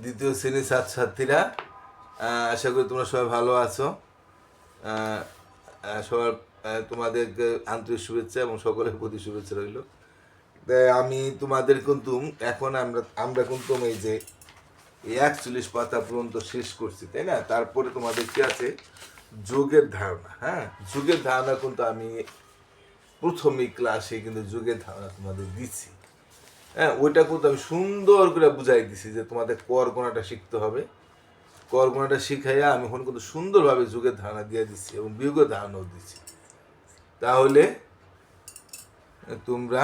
দ্বিতীয় শ্রেণীর ছাত্রছাত্রীরা, আশা করি তোমরা সবাই ভালো আছো। সবার তোমাদেরকে আন্তরিক শুভেচ্ছা এবং সকলের প্রতি শুভেচ্ছা রইল। তাই আমি তোমাদের কিন্তু এখন আমরা কিন্তু এই যে 41 পাতা পর্যন্ত শেষ করছি, তাই না? তারপরে তোমাদের কি আছে, যোগের ধারণা। হ্যাঁ, যুগের ধারণা কিন্তু আমি প্রথমেই ক্লাসে কিন্তু যুগের ধারণা তোমাদের দিচ্ছি। হ্যাঁ, ওইটা কিন্তু আমি সুন্দর করে বুঝাই দিছি যে তোমাদের কর গোনাটা শিখতে হবে। কর গোনাটা শিখাইয়া আমি এখন কিন্তু সুন্দরভাবে যুগের ধারণা দিয়ে দিচ্ছি এবং বিয়োগের ধারণাও দিচ্ছি। তাহলে তোমরা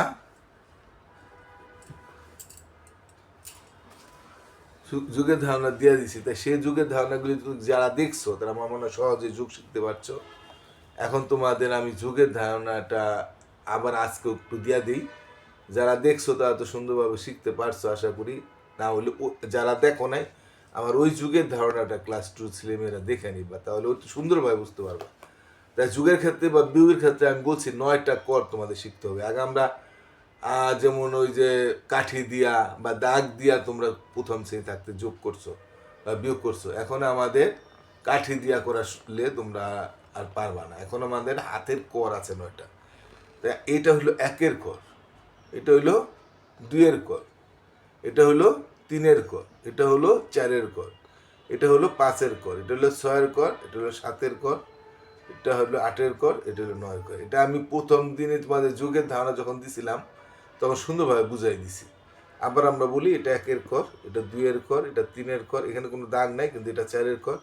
যুগের ধারণা দিয়ে দিচ্ছি, তাই সেই যুগের ধারণাগুলি যারা দেখছো তারা আমার মনে হয় সহজে যুগ শিখতে পারছো। এখন তোমাদের আমি যুগের ধারণাটা আবার আজকে একটু দিয়ে দিই। যারা দেখছো তারা তো সুন্দরভাবে শিখতে পারছো আশা করি। না হলে যারা দেখো নাই, আমার ওই যুগের ধারণাটা ক্লাস 2 ছেলেমেয়েরা দেখে নিবা, তাহলে অতি সুন্দরভাবে বুঝতে পারবা। তাই যুগের ক্ষেত্রে বা বিয়োগের ক্ষেত্রে আমি বলছি 9টা কর তোমাদের শিখতে হবে। আগে আমরা যেমন ওই যে কাঠি দিয়া বা দাগ দিয়া তোমরা প্রথম শ্রেণী থাকতে যোগ করছো বা বিয়োগ করছো, এখন আমাদের কাঠি দিয়া করলে তোমরা আর পারবা না। এখন আমাদের হাতের কর আছে 9টা। তাই এটা হলো 1-এর কর, এটা হইলো 2-এর কর, এটা হলো 3-এর কর, এটা হলো 4-এর কর, এটা হলো 5-এর কর, এটা হলো 6-এর কর, এটা হলো 7-এর কর, এটা হলো 8-এর কর, এটা হলো 9-এর কর। এটা আমি প্রথম দিনে তোমাদের যুগের ধারণা যখন দিছিলাম তখন সুন্দরভাবে বুঝাই দিছি। আবার আমরা বলি এটা 1-এর কর, এটা 2-এর কর, এটা 3-এর কর, এখানে কোনো দাগ নাই, কিন্তু এটা 4-এর কর,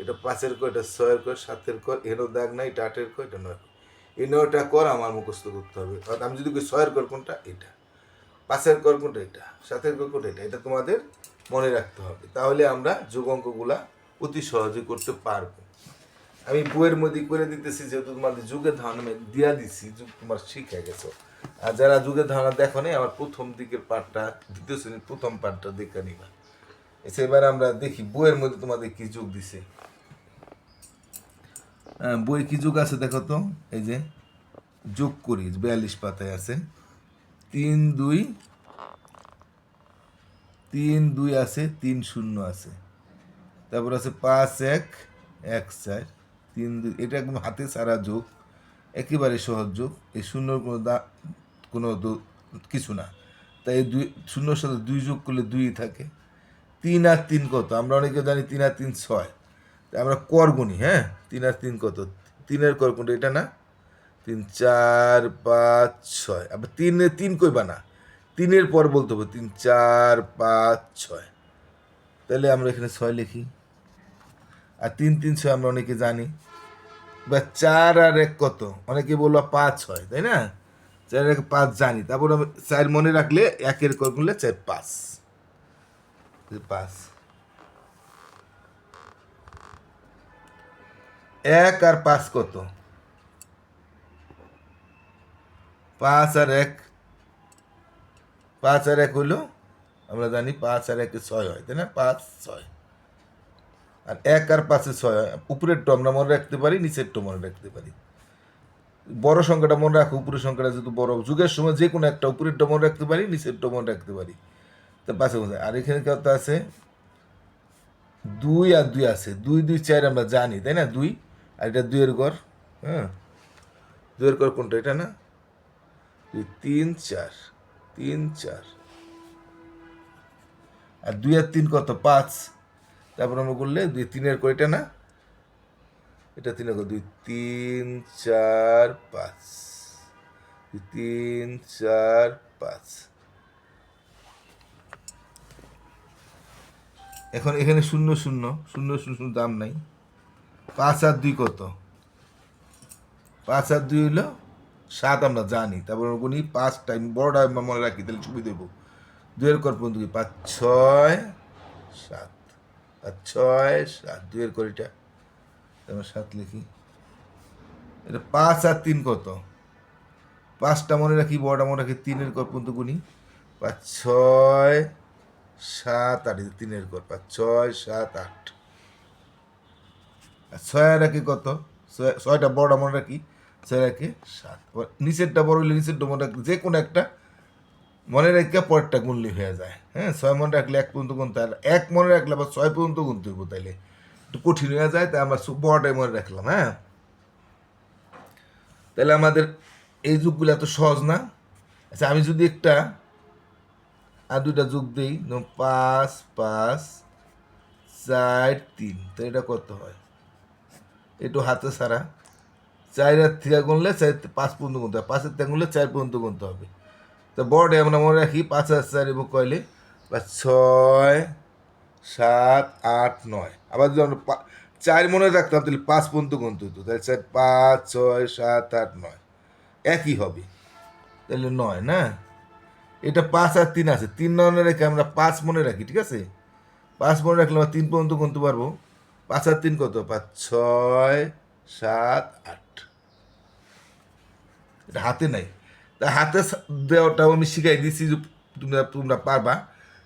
এটা 5-এর কর, এটা 6-এর কর, 7-এর কর, এখানেও দাগ নাই, এটা 8-এর কর, এটা 9-এর কর। এই 9টা কর আমার মুখস্থ করতে হবে। অর্থাৎ আমি যদি 6-এর কর কোনটা, এটা, 5-এর কর কোনটা, এটা, 7-এর কর কোনটা, এটা তোমাদের মনে রাখতে হবে। তাহলে আমরা যোগ অঙ্কগুলা অতি সহজে করতে পারবো। আমি বইয়ের মধ্যে করে দিতেছি, যেহেতু তোমাদের যুগের ধারণা দিয়া দিচ্ছি, যুগ তোমার শিখে গেছো। আর যারা যুগের ধারণা দেখো নি, আমার প্রথম দিকের পার্টটা, দ্বিতীয় শ্রেণীর প্রথম পার্টটা দেখে নিবা। এবার আমরা দেখি বইয়ের মধ্যে তোমাদের কি যুগ দিছে। বই কি যুগ আছে দেখো তো। এই যে যোগ করি, 42 পাতায় আছে। 3-2, 3-2 আছে, 3-0 আছে, তারপর আছে 5-1, 1-4, 3-2। এটা একদম হাতে ছাড়া যোগ, একেবারে সহজ যোগ। এই শূন্যর কোনো কিছু না, তাই এই 2 শূন্যর সাথে 2 যোগ করলে 2ই থাকে। 3 আর 3 কত? আমরা অনেকে জানি 3 আর 3 6। তাই আমরা কর গুনি। হ্যাঁ, 3 আর 3 কত? 3-এর কর কোনটা? এটা না? 3, 4, 5, 6। আবার 3 কইবা না, 3-এর পর বলতে হবে 3, 4, 5, 6। তাহলে আমরা এখানে 6 লিখি। আর 3, 3, 6 আমরা অনেকে জানি। বা 4 আর 1 কত? অনেকে বললো 5 হয়, তাই না? 4 আর 1 5 জানি। তারপর আমি 4 মনে রাখলে 1-এর কর করলে 4, 5, 5। 1 আর 5 কত? 5 আর 1, 5 আর 1 হইলো, আমরা জানি 5 আর 1 6 হয়, তাই না? 5, 6। আর 1 আর 5 6 হয়। উপরেরটা আমরা মনে রাখতে পারি, নিচেরটা মনে রাখতে পারি। বড় সংখ্যাটা মনে রাখো, উপরের সংখ্যাটা যেহেতু বড়, যুগের সময় যে কোনো একটা উপরেরটা মনে রাখতে পারি, নিচেরটা মনে রাখতে পারি। তা পাশে বোঝায়। আর এখানে কত আছে? 2 আর 2 আছে। 2, 2, 4 আমরা জানি, তাই না? 2 আর এটা 2-এর ঘর। হ্যাঁ, 2-এর ঘর কোনটা? এটা না? 2, 3, 4, 3, 4। আর 2 আর 3 কত? 5। তারপর আমরা বললে 2, 3-এর ঘর, এটা না? এটা 3-এর ঘর। 2, 3, 4, 5, 2, 3, 4, 5। এখন এখানে 0, 0, 0, 0 দাম নাই। 5 আর 2 কত? 5 আর 2 হইলো 7, আমরা জানি। তারপর গুনি 5 টাইম, বড়টা আমরা মনে রাখি, তাহলে সুবিধা দেবো। 2-এর কর পর্যন্ত কি? 5, 6, 7, আর 6, 7, 2-এর কর এটা, আমরা 7 লিখি। এটা 5 আর 3 কত? 5টা মনে রাখি, বড়টা মনে রাখি। 3-এর কর পর্যন্ত গুনি। 5, 6, 7, 8, 3-এর কর। 5, 6, 7, 8। আর 6 আর 1 কত? 6টা বড়টা মনে রাখি, 6 আর 1 7। নিচেরটা বড় হইলে নিচেরটা মনে রাখি, যে কোনো একটা মনে রেখে পরেরটা গুনলি হয়ে যায়। হ্যাঁ, 6 মনে রাখলে 1 পর্যন্ত গুনতে, আর 1 মনে রাখলে আবার 6 পর্যন্ত গুনতে হইব, তাইলে একটু কঠিন হয়ে যায়, তাই আমরা বড়টাই মনে রাখলাম। হ্যাঁ, তাহলে আমাদের এই যুগগুলো এত সহজ না। আচ্ছা, আমি যদি একটা আর দুইটা যোগ দিই, 5 5 4 3, তো এটা কত হয়? একটু হাতে ছাড়া 4 থেকে গুনলে 5 পর্যন্ত গুনতে হবে, 5 থেকে গুনলে 4 পর্যন্ত গুনতে হবে। তো বড়ে আমরা মনে রাখি 5 আর 4 এবং কয়লে 6 7 8 9। আবার যদি আমরা 4 মনে রাখতাম তাহলে 5 পর্যন্ত গুনতে হতো, তাহলে 5 6 7 8 9 একই হবে, তাহলে 9 না। এটা 5 আর 3 আছে, 3 মনে রেখে আমরা 5 মনে রাখি, ঠিক আছে? 5 মনে রাখলে আমরা 3 পর্যন্ত গুনতে পারবো। 5 আর 3 কত? 5 6 7 8। এটা হাতে নাই, তা হাতে দেওয়াটাও আমি শিখাই দিচ্ছি যে তোমরা তোমরা পারবা,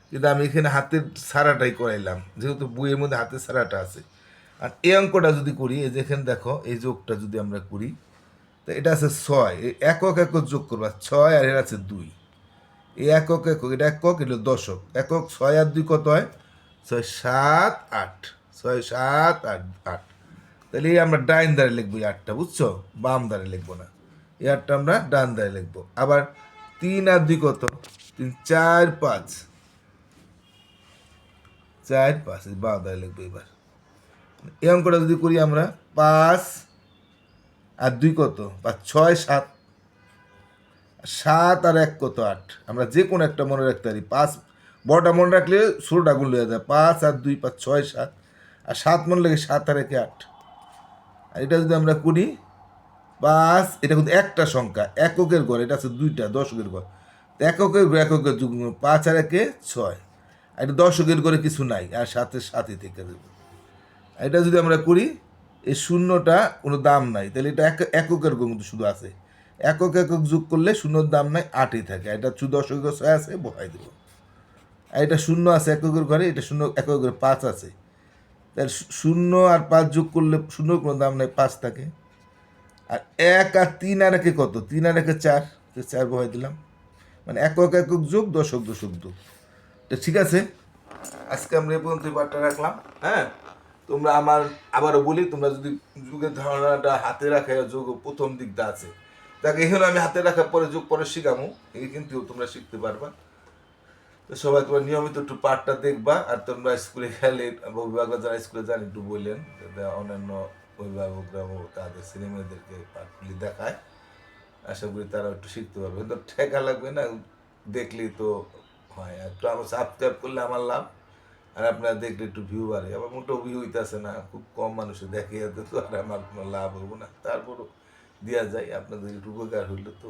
কিন্তু আমি এখানে হাতের সারাটাই করাইলাম, যেহেতু বইয়ের মধ্যে হাতের সারাটা আছে। আর এই অঙ্কটা যদি করি, এই যেখানে দেখো এই যোগটা যদি আমরা করি, তো এটা আছে 6, একক একক যোগ করবা 6, আর এর আছে 2। এই একক একক, এটা একক, এটা দশক। একক 6 আর 2 কত হয়? 6 7 8, 6 7 8 8। তাহলে এই আমরা ডাইন ধারে লিখবো এই 8টা, বুঝছো? বাম ধারে লিখবো না, এই 8টা আমরা ডান ধারে লিখবো। আবার 3 আর 2 কত? 3 4 5, 4 5 বাম ধারে লিখবো। এবার এই অঙ্কটা যদি করি আমরা, 5 আর 2 কত? 5 6 7, 7 আর 1 কত? 8। আমরা যে কোনো একটা মনে রাখতে পারি, 5 বড়টা মনে রাখলে ষোলোটা গুণ হয়ে যায়। 5 আর 2 5 6 7, আর 7 মনে লাগে 7 আর 1 8। আর এটা যদি আমরা করি 5, এটা কিন্তু একটা সংখ্যা, এককের ঘর, এটা আছে 2টা দশকের ঘর। এককের ঘর এককের যুগ, 5 আর 1 6, আর এটা দশকের ঘরে কিছু নাই, আর সাথে সাথে থেকে দেবো। এটা যদি আমরা করি, এই শূন্যটা কোনো দাম নাই, তাহলে এটা এককের ঘর কিন্তু শুধু আছে। একক একক যোগ করলে শূন্যর দাম নাই, 8ই থাকে। এটা শুধু দশকের 6 আছে, বহাই দেবো। আর এটা শূন্য আছে এককের ঘরে, এটা শূন্য এককের ঘরে 5 আছে, তাহলে 0 আর 5 যোগ করলে শূন্যর কোনো দাম নাই, 5 থাকে। আর 1 আর 3 আর 1 কত? 3 আর 1 4, 4 বহাই দিলাম। মানে একক একক যোগ, দশক দশক যোগ। তো ঠিক আছে, আজকে আমরা এই পর্যন্ত পাঠটা রাখলাম। হ্যাঁ, তোমরা আমার আবারও বলি, তোমরা যদি যুগের ধারণাটা হাতে রাখা যোগ প্রথম দিকটা আছে, তাকে এখানে আমি হাতে রাখার পরে যোগ পরে শিখামো, এই কিন্তু তোমরা শিখতে পারবা। তো সবাই তোমরা নিয়মিত একটু পাঠটা দেখবা, আর তোমরা স্কুলে গেলে অভিভাবকরা যারা স্কুলে যান একটু বললেন, অন্যান্য অভিভাবকরাও তাদের ছেলে মেয়েদেরকে পাঠগুলি দেখায়। আশা করি তারা একটু শিখতে পারবে, কিন্তু ঠেকা লাগবে না, দেখলেই তো হয়। একটু আমার সাবস্ক্রাইব করলে আমার লাভ, আর আপনারা দেখলে একটু ভিউ বাড়ে। আবার মোটেও ভিউ হইতেছে না, খুব কম মানুষে দেখে, যাতে তো আর আমার কোনো লাভ হবো না, তারপরও দেওয়া যায়, আপনাদের একটু উপকার হইলে তো।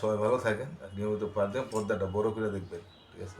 সবাই ভালো থাকেন, আর নিয়মিত পাঠ দেন, পর্দাটা বড় করে দেখবেন, ঠিক আছে?